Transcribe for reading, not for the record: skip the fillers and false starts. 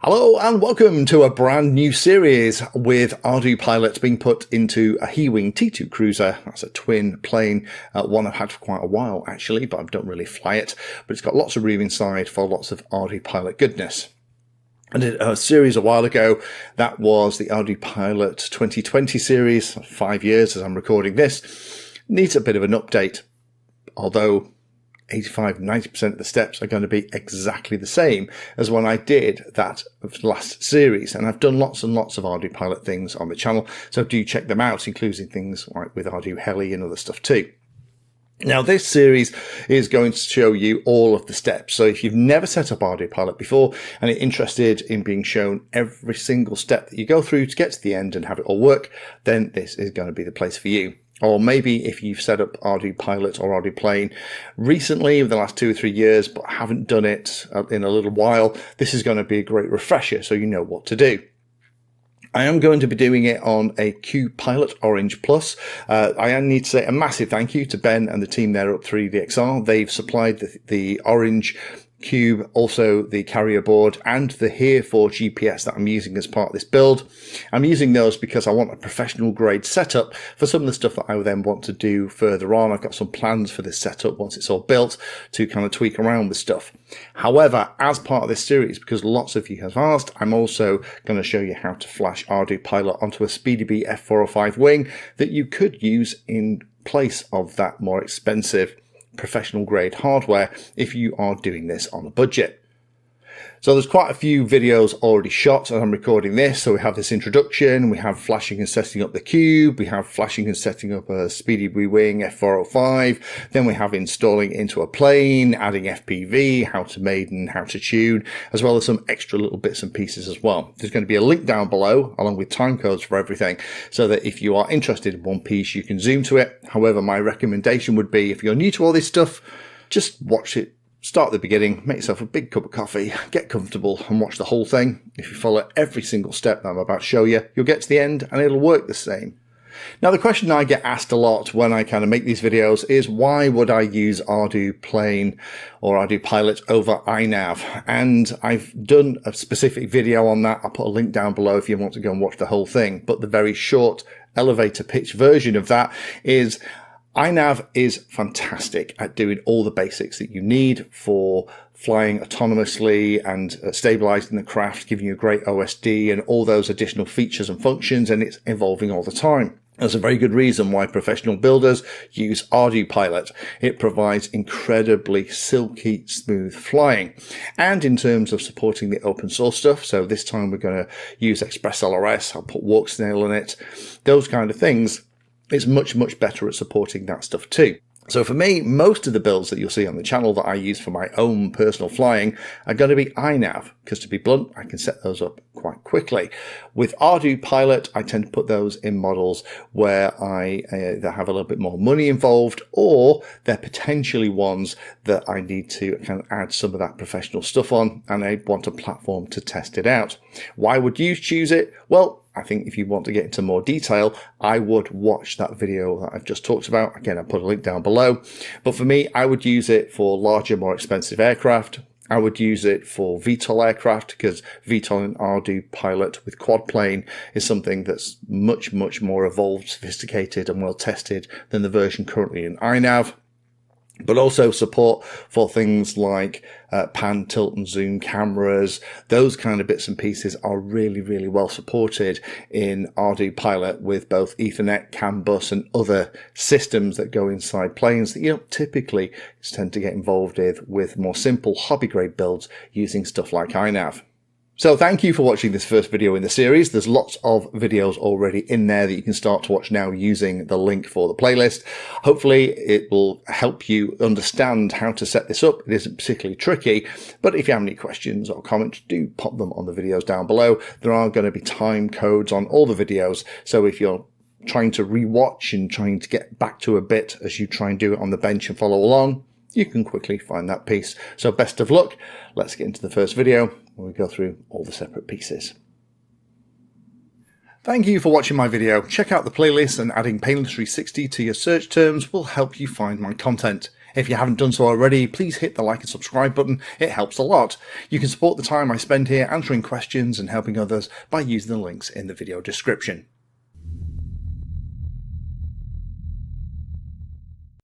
Hello and welcome to a brand new series with Arduplane being put into a HEEWING T2 cruiser. That's a twin plane, one I've had for quite a while actually, but I don't really fly it. But it's got lots of room inside for lots of Arduplane goodness. I did a series a while ago that was the Arduplane 2020 series, 5 years as I'm recording this. Needs a bit of an update, although 85-90% of the steps are going to be exactly the same as when I did that last series. And I've done lots and lots of Arduplane things on the channel, so do check them out, including things like with ArduHeli and other stuff too. Now this series is going to show you all of the steps. So if you've never set up Arduplane before and you're interested in being shown every single step that you go through to get to the end and have it all work, then this is going to be the place for you. Or maybe if you've set up Arduplane or Arduplane recently in the last 2 or 3 years, but haven't done it in a little while, this is going to be a great refresher so you know what to do. I am going to be doing it on a QPilot Orange Plus. I need to say a massive thank you to Ben and the team there at 3DXR. They've supplied the orange cube, also the carrier board and the HEER for GPS that I'm using as part of this build. I'm using those because I want a professional grade setup for some of the stuff that I would then want to do further on. I've got some plans for this setup once it's all built to kind of tweak around with stuff. However, as part of this series, because lots of you have asked, I'm also going to show you how to flash Arduplane onto a SpeedyBee F405 wing that you could use in place of that more expensive professional grade hardware if you are doing this on a budget. So there's quite a few videos already shot as I'm recording this. So we have this introduction, we have flashing and setting up the cube, we have flashing and setting up a SpeedyBee wing F405, then we have installing into a plane, adding FPV, how to maiden, how to tune, as well as some extra little bits and pieces as well. There's going to be a link down below along with time codes for everything, so that if you are interested in one piece you can zoom to it. However, my recommendation would be, if you're new to all this stuff, just watch it. Start at the beginning, make yourself a big cup of coffee, get comfortable and watch the whole thing. If you follow every single step that I'm about to show you, you'll get to the end and it'll work the same. Now the question I get asked a lot when I kind of make these videos is, why would I use Arduplane or Arduplane over iNav? And I've done a specific video on that. I'll put a link down below if you want to go and watch the whole thing. But the very short elevator pitch version of that is, iNav is fantastic at doing all the basics that you need for flying autonomously and stabilizing the craft, giving you a great OSD and all those additional features and functions, and it's evolving all the time. There's a very good reason why professional builders use Arduplane. It provides incredibly silky smooth flying. And in terms of supporting the open source stuff, so this time we're going to use ExpressLRS, I'll put WalkSnail in it, those kind of things. It's much better at supporting that stuff too. So for me, most of the builds that you'll see on the channel that I use for my own personal flying are going to be iNav, because to be blunt, I can set those up quite quickly. With Arduplane, I tend to put those in models where I either have a little bit more money involved, or they're potentially ones that I need to kind of add some of that professional stuff on, and I want a platform to test it out. Why would you choose it? Well, I think if you want to get into more detail, I would watch that video that I've just talked about. Again, I'll put a link down below. But for me, I would use it for larger, more expensive aircraft. I would use it for VTOL aircraft, because VTOL and Arduplane with quad plane is something that's much more evolved, sophisticated and well tested than the version currently in iNav. But also support for things like pan, tilt and zoom cameras. Those kind of bits and pieces are really well supported in Arduplane with both Ethernet, CAN bus and other systems that go inside planes that you don't typically tend to get involved with more simple hobby grade builds using stuff like iNav. So thank you for watching this first video in the series. There's lots of videos already in there that you can start to watch now using the link for the playlist. Hopefully it will help you understand how to set this up. It isn't particularly tricky, but if you have any questions or comments, do pop them on the videos down below. There are going to be time codes on all the videos, so if you're trying to rewatch and trying to get back to a bit as you try and do it on the bench and follow along, you can quickly find that piece. So best of luck. Let's get into the first video where we go through all the separate pieces. Thank you for watching my video. Check out the playlist, and adding Painless 360 to your search terms will help you find my content. If you haven't done so already, please hit the like and subscribe button. It helps a lot. You can support the time I spend here answering questions and helping others by using the links in the video description.